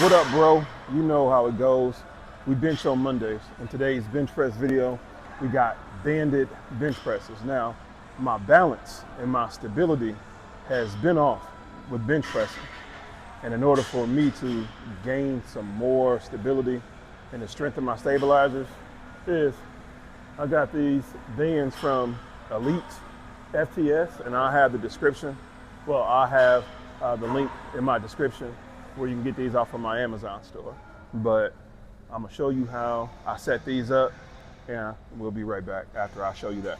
What up, bro? You know how it goes. We bench on Mondays. In today's bench press video, we got banded bench presses. Now, my balance and my stability has been off with bench pressing. And in order for me to gain some more stability and to strengthen my stabilizers, I got these bands from Elite FTS, and I have the description. Well, I have the link in my description where you can get these off of my Amazon store. But I'm gonna show you how I set these up, and we'll be right back after I show you that.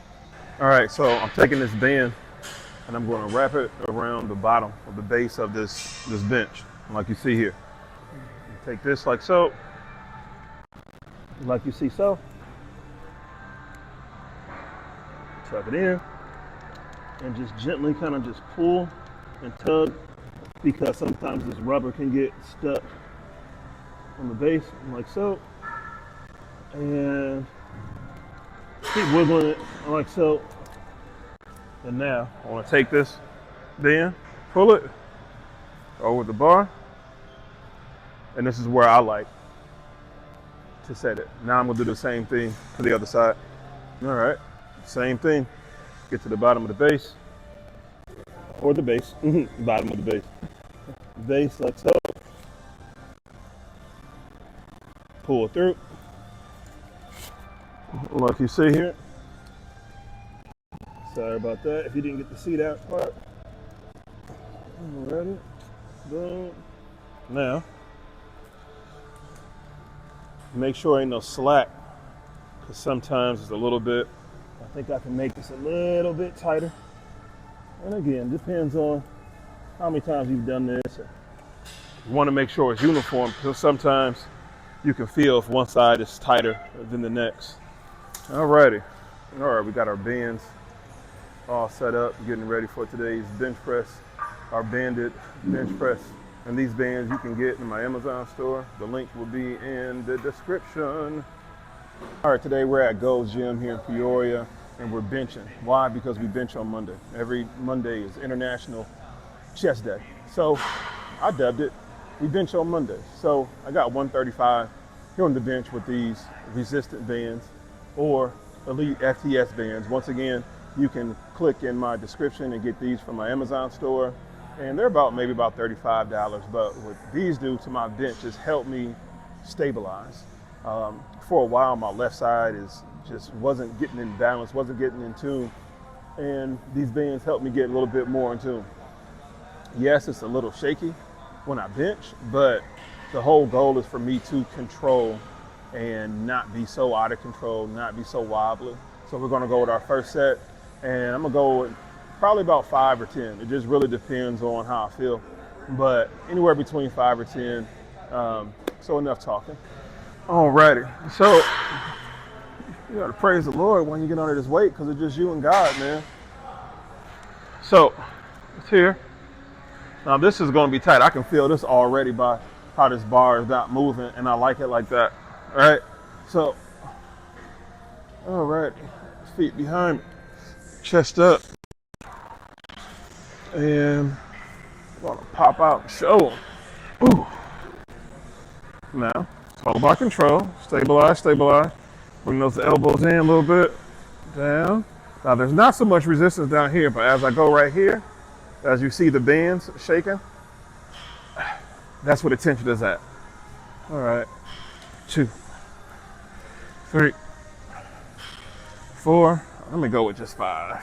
All right, so I'm taking this band and I'm gonna wrap it around the bottom of the base of this bench, like you see here. You take this like so, like you see so. Tuck it in and just gently kind of just pull and tug, because sometimes this rubber can get stuck on the base like so, and keep wiggling it like so. And now I want to take this band, pull it over the bar, and this is where I like to set it. Now I'm gonna do the same thing to the other side. All right, same thing. Get to the bottom of the base, or the base, bottom of the base. Base like so. Pull through, like you see here. Sorry about that if you didn't get to see that part. Alrighty, boom. Now, make sure ain't no slack, because sometimes it's a little bit. I think I can make this a little bit tighter. And again, depends on how many times you've done this. You want to make sure it's uniform, because sometimes you can feel if one side is tighter than the next. Alrighty. All right, we got our bands all set up, getting ready for today's bench press, our banded bench press. And these bands you can get in my Amazon store. The link will be in the description. All right, today we're at Gold's Gym here in Peoria, and we're benching. Why? Because we bench on Monday. Every Monday is International Chest Day. So I dubbed it, we bench on Monday. So I got 135 here on the bench with these resistant bands or Elite FTS bands. Once again, you can click in my description and get these from my Amazon store. And they're maybe about $35. But what these do to my bench is help me stabilize. For a while, my left side just wasn't getting in balance, wasn't getting in tune. And these bands help me get a little bit more in tune. Yes, it's a little shaky when I bench, but the whole goal is for me to control and not be so out of control, not be so wobbly. So we're gonna go with our first set, and I'm gonna go with probably about 5 or 10. It just really depends on how I feel, but anywhere between 5 or 10. So enough talking. Alrighty, so you gotta praise the Lord when you get under this weight, because it's just you and God, man. So it's here. Now this is gonna be tight. I can feel this already by how this bar is not moving, and I like it like that. All right, so, all right, feet behind me, chest up, and I'm gonna pop out and show them. Ooh. Now, it's all about control. Stabilize, stabilize. Bring those elbows in a little bit, down. Now there's not so much resistance down here, but as I go right here, as you see the bands shaking, that's where the tension is at. All right, 2, 3, 4. Let me go with just 5.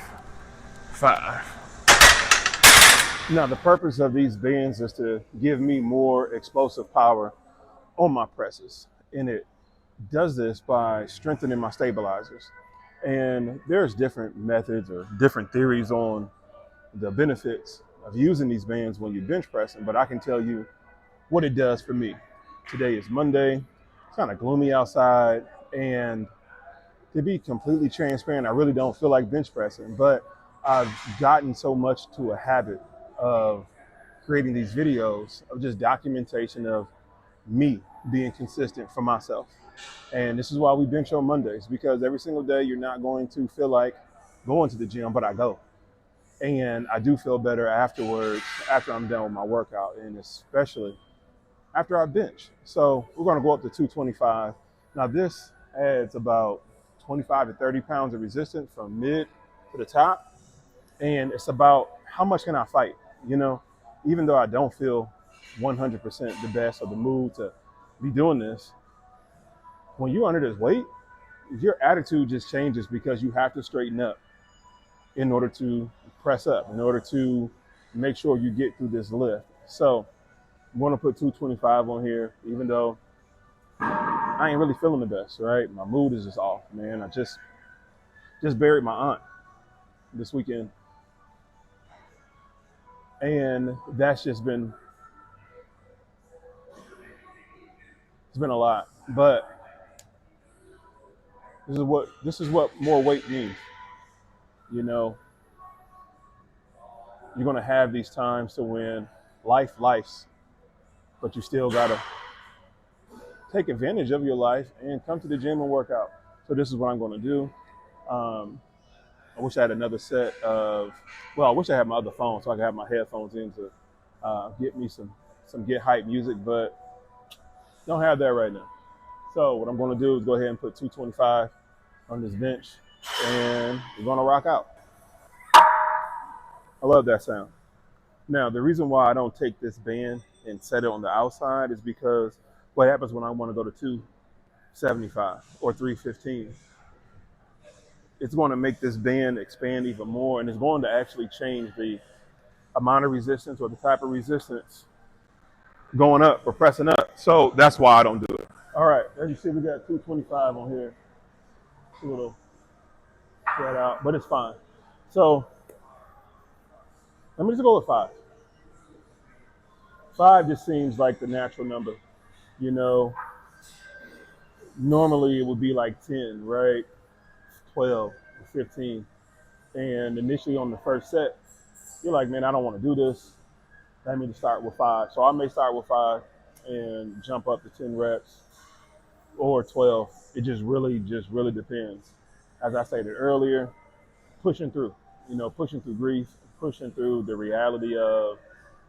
Now the purpose of these bands is to give me more explosive power on my presses, and it does this by strengthening my stabilizers. And there's different methods or different theories on the benefits of using these bands when you're bench pressing, but I can tell you what it does for me. Today is Monday. It's kind of gloomy outside, and to be completely transparent, I really don't feel like bench pressing, but I've gotten so much to a habit of creating these videos of just documentation of me being consistent for myself. And this is why we bench on Mondays, because every single day you're not going to feel like going to the gym, but I go. And I do feel better afterwards, after I'm done with my workout, and especially after I bench. So we're going to go up to 225. Now this adds about 25 to 30 pounds of resistance from mid to the top. And it's about how much can I fight? You know, even though I don't feel 100% the best or the mood to be doing this, when you're under this weight, your attitude just changes because you have to straighten up in order to press up, in order to make sure you get through this lift. So I'm going to put 225 on here, even though I ain't really feeling the best, right? My mood is just off, man. I just buried my aunt this weekend. And that's just been, it's been a lot. But this is what more weight means. You know, you're gonna have these times to when life's, but you still gotta take advantage of your life and come to the gym and work out. So this is what I'm gonna do. I wish I had another set of, well, I wish I had my other phone so I could have my headphones in to get me some get hype music, but don't have that right now. So what I'm gonna do is go ahead and put 225 on this bench and we're gonna rock out. I love that sound. Now, the reason why I don't take this band and set it on the outside is because what happens when I want to go to 275 or 315? It's going to make this band expand even more, and it's going to actually change the amount of resistance or the type of resistance going up or pressing up. So that's why I don't do it. All right, as you see, we got 225 on here. It's a little spread out, but it's fine. So let me just go with 5. 5 just seems like the natural number. You know, normally it would be like 10, right? 12, 15. And initially on the first set, you're like, man, I don't want to do this. Let me just start with 5. So I may start with 5 and jump up to 10 reps or 12. It just really depends. As I stated earlier, pushing through, pushing through grief, pushing through the reality of,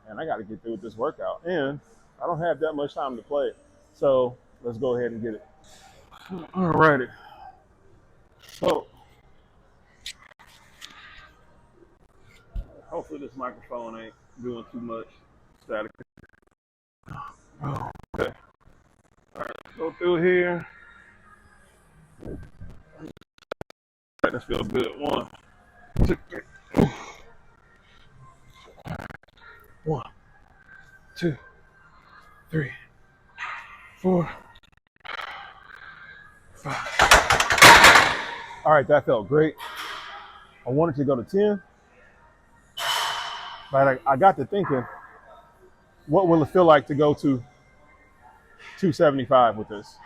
and I got to get through with this workout. And I don't have that much time to play it. So let's go ahead and get it. All righty. So hopefully this microphone ain't doing too much static. Oh, okay. All right, let's go through here. All right, this feels good. 1, 2, 3. 1, 2, 3, 4, 5. All right, that felt great. I wanted to go to 10, but I got to thinking, what will it feel like to go to 275 with this?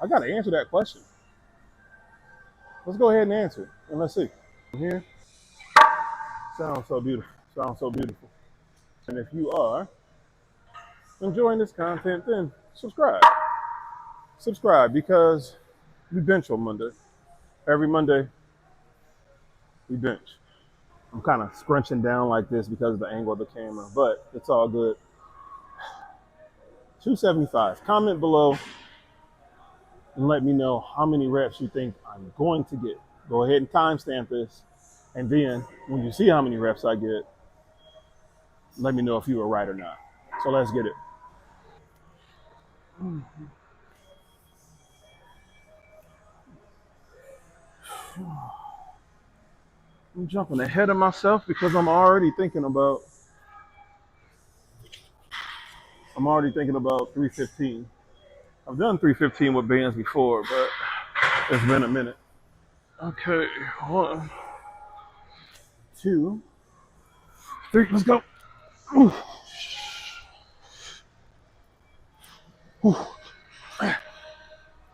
I got to answer that question. Let's go ahead and answer it, and let's see. Here, sounds so beautiful. Sounds so beautiful. And if you are enjoying this content, then subscribe. Subscribe because we bench on Monday. Every Monday, we bench. I'm kind of scrunching down like this because of the angle of the camera, but it's all good. 275. Comment below and let me know how many reps you think I'm going to get. Go ahead and timestamp this. And then when you see how many reps I get, let me know if you were right or not. So let's get it. I'm jumping ahead of myself because I'm already thinking about 315. I've done 315 with bands before, but it's been a minute. Okay, 1, 2, 3, let's go. Ooh. Ooh.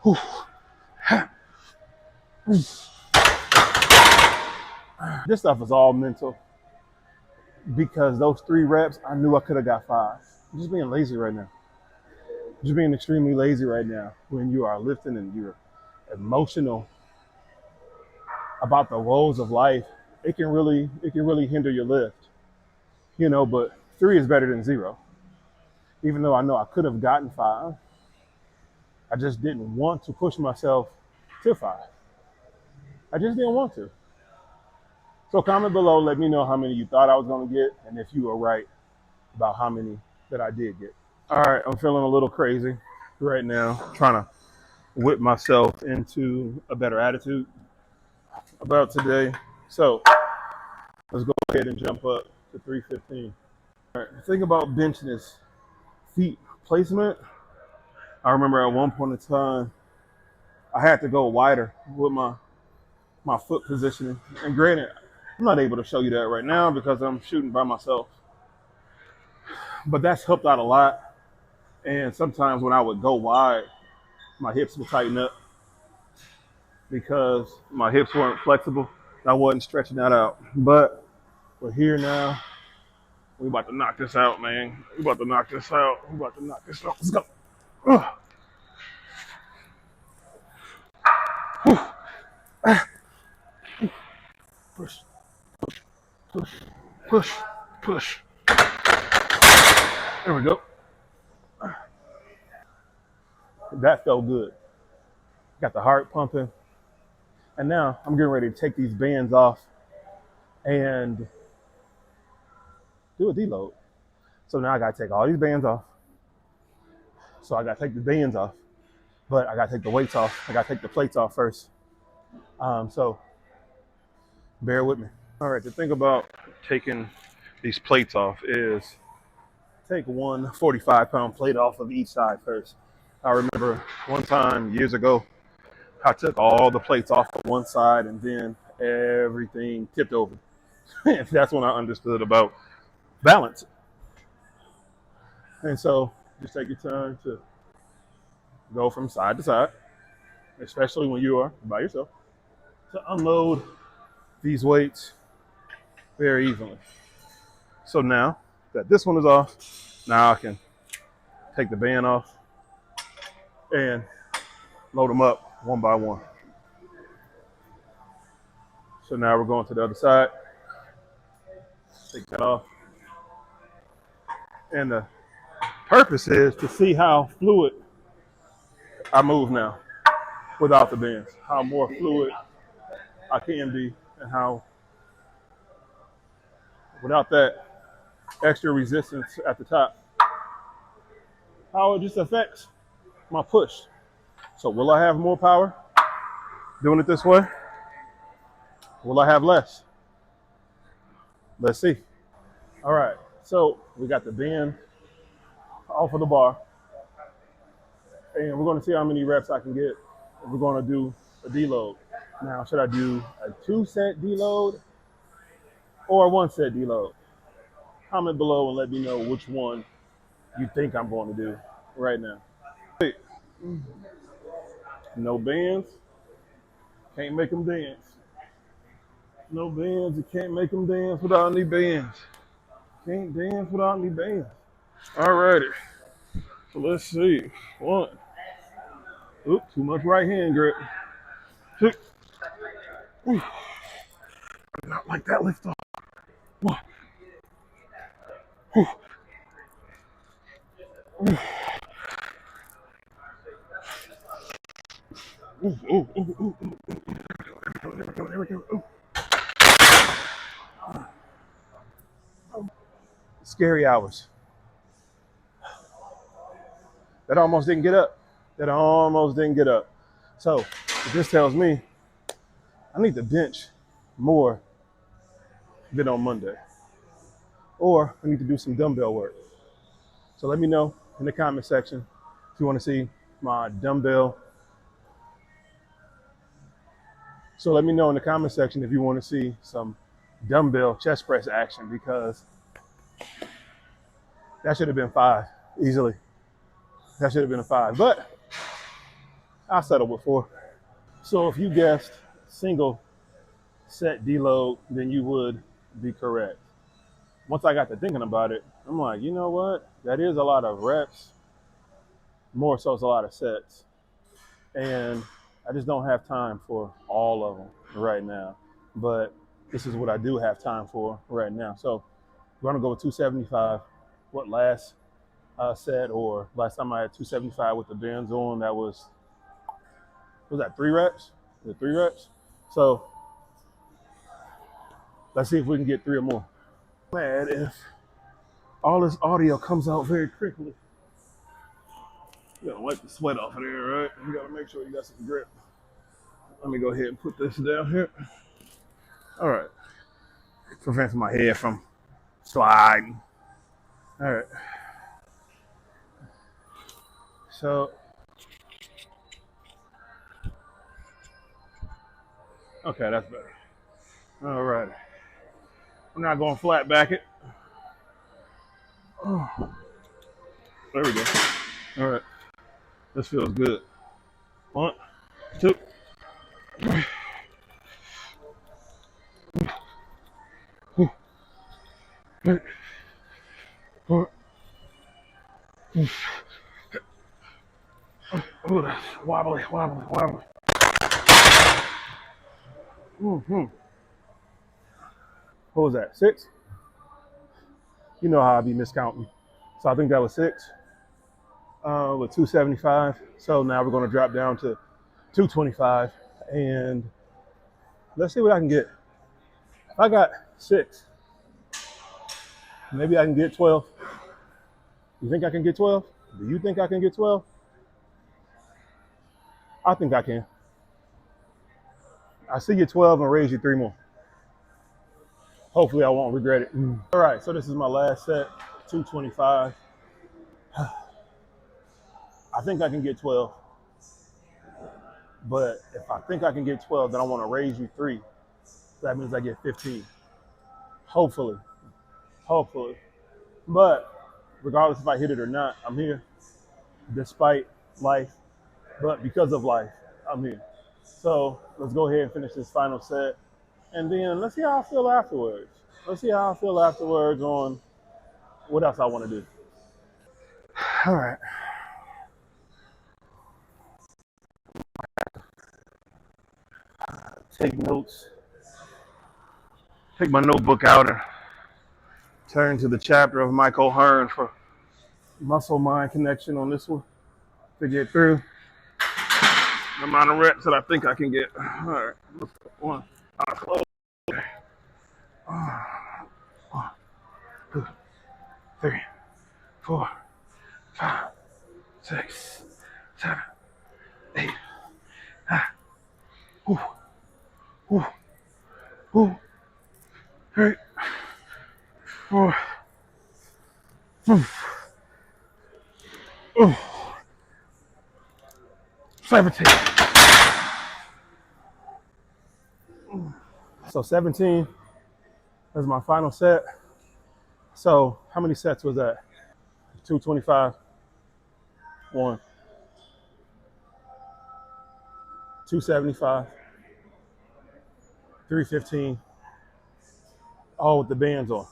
Ooh. This stuff is all mental because those 3 reps, I knew I could have got 5. I'm just being lazy right now. Just being extremely lazy right now when you are lifting and you're emotional about the woes of life. It can really hinder your lift, but 3 is better than 0. even though I know I could have gotten 5. I just didn't want to push myself to 5. I just didn't want to. So comment below, let me know how many you thought I was going to get and if you were right about how many that I did get. All right, I'm feeling a little crazy right now, trying to whip myself into a better attitude about today. So let's go ahead and jump up to 315. All right, the thing about benching is feet placement. I remember at one point in time, I had to go wider with my foot positioning. And granted, I'm not able to show you that right now because I'm shooting by myself. But that's helped out a lot. And sometimes when I would go wide, my hips would tighten up because my hips weren't flexible. I wasn't stretching that out. But we're here now. We about to knock this out, man. We about to knock this out. We about to knock this out. Let's go. Push, push, push, push. There we go. That felt good. Got the heart pumping. And now I'm getting ready to take these bands off and do a deload. So now I gotta take all these bands off. So I gotta take the bands off, but I gotta take the weights off. I gotta take the plates off first. So bear with me. All right, the thing about taking these plates off is take one 45-pound plate off of each side first. I remember one time years ago, I took all the plates off of one side and then everything tipped over. That's when I understood about balance. And so just take your time to go from side to side, especially when you are by yourself, to unload these weights very evenly. So now that this one is off, now I can take the band off and load them up one by one. So now we're going to the other side. Take that off. And the purpose is to see how fluid I move now without the bands, how more fluid I can be, and how without that extra resistance at the top, how it just affects my push. So will I have more power doing it this way? Will I have less? Let's see. All right, so we got the band off of the bar, and we're going to see how many reps I can get. We're going to do a deload. Now, should I do a 2-set deload or a 1-set deload? Comment below and let me know which one you think I'm going to do right now. No bands, can't make them dance. No bands, you can't make them dance without any bands. Can't dance without any bands. All righty, so let's see. 1. Oop, too much right hand grip. 2. Ooh. Not like that lift off. 1. Ooh. Ooh. Ooh, ooh, ooh, ooh, ooh. There we go. Ooh. Scary hours. That almost didn't get up. That almost didn't get up. So this tells me I need to bench more than on Monday. Or I need to do some dumbbell work. So let me know in the comment section if you want to see my dumbbell. So let me know in the comment section if you want to see some dumbbell chest press action, because that should have been 5 easily. That should have been a 5, but I'll settle with 4. So if you guessed single set deload, then you would be correct. Once I got to thinking about it, I'm like, you know what? That is a lot of reps. More so it's a lot of sets. And I just don't have time for all of them right now. But this is what I do have time for right now. So we're gonna go with 275. What lasts set, or last time I had 275 with the bands on, that was that 3 reps? The 3 reps? So let's see if we can get 3 or more. Glad if all this audio comes out very quickly. You gotta wipe the sweat off of there, right? You gotta make sure you got some grip. Let me go ahead and put this down here. All right. Prevents my head from sliding. All right. So, okay, that's better. All right. I'm not going flat back it. Oh, there we go. All right. This feels good. 1, 2. 3, 4. Oh, that's wobbly. Mm-hmm. What was that? 6? You know how I be miscounting. So I think that was 6 with 275. So now we're going to drop down to 225, and let's see what I can get. If I got 6, maybe I can get 12. You think I can get 12? Do you think I can get 12? I think I can. I see you 12 and raise you 3 more. Hopefully I won't regret it. All right, so this is my last set, 225. I think I can get 12. But if I think I can get 12, then I want to raise you 3. That means I get 15. Hopefully. But regardless if I hit it or not, I'm here. Despite life, but because of life, I'm here. So let's go ahead and finish this final set. And then let's see how I feel afterwards. On what else I want to do. All right. Take notes. Take my notebook out and turn to the chapter of Michael Hearn for muscle-mind connection on this one to get through the amount of reps that I think I can get. All right. 1, 2, 3, 4, 5, 6, 7, 8. Ooh. 3, 4. 17. So 17 is my final set. So how many sets was that? 225. 1. 275. 315. All with the bands on.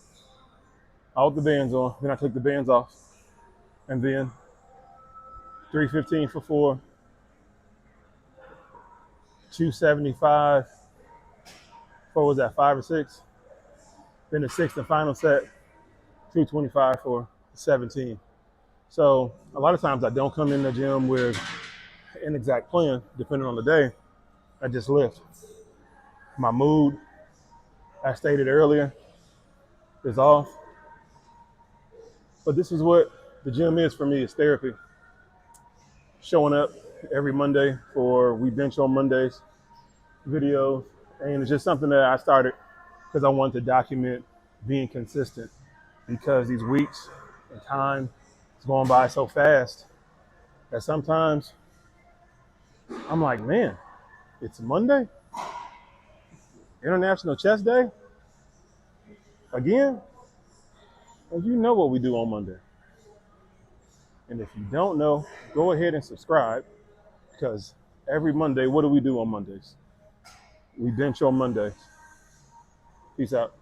Then I took the bands off. And then 315 for 4. 275. What was that, 5 or 6? Then the 6th and final set, 225 for 17. So a lot of times I don't come in the gym with an exact plan, depending on the day. I just lift. My mood, I stated earlier, is off. But this is what the gym is for me, it's therapy. Showing up every Monday for We Bench on Mondays videos. And it's just something that I started because I wanted to document being consistent, because these weeks and time is going by so fast that sometimes I'm like, man, it's Monday, International Chest Day again. And you know what we do on Monday. And if you don't know, go ahead and subscribe, because every Monday, what do we do on Mondays? We bench on Mondays. Peace out.